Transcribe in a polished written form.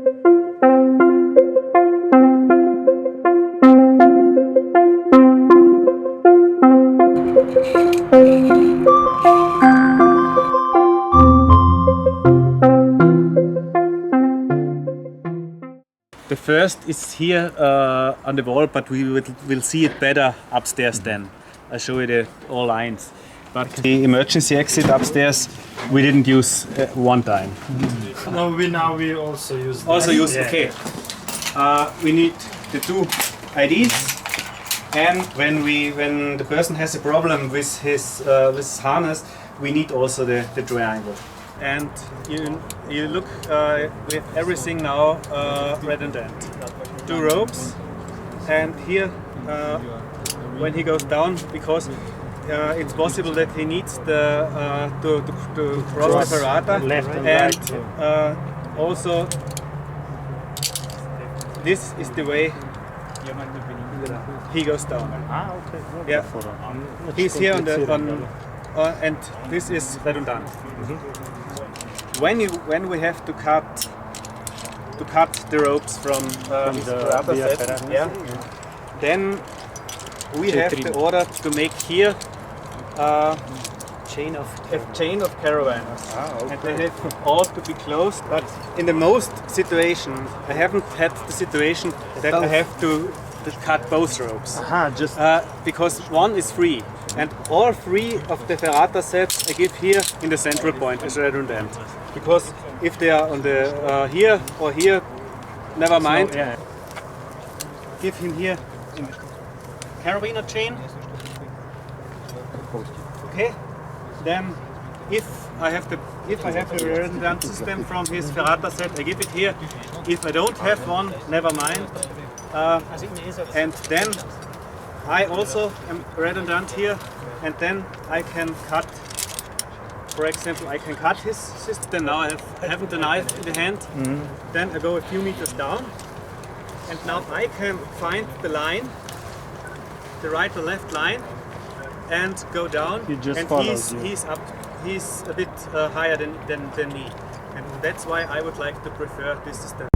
The first is here on the wall, but we will see it better upstairs then. I'll show you the all lines. But the emergency exit upstairs we didn't use one time. No, we also use. Okay. We need the two IDs, and when the person has a problem with his harness, we need also the triangle. And you look with everything now redundant. Two ropes, and here when he goes down, because it's possible that he needs to cross the ferrata, left and and right. also this is the way he goes down. Ah, okay. Yeah, he's here and this is redundant. When we have to cut the ropes from this ferrata set, then we have the order to make here a chain of caravans, and they have all to be closed. But in the most situation, I haven't had the situation that I have to cut both ropes. Just Because one is free, and all three of the ferrata sets I give here in the central point as redundant. Because if they are on the here or here, never mind. So, yeah. Give him here in the carabiner chain. Okay. Then, if I have the redundant system from his ferrata set, I give it here. If I don't have one, never mind. And then I also am redundant here, and then I can cut. For example, I can cut his system. Now I haven't the knife in the hand. Then I go a few meters down, and now I can find the line, the right or left line, and go down. He just and follows you. he's a bit higher than me, and that's why I would like to prefer this system.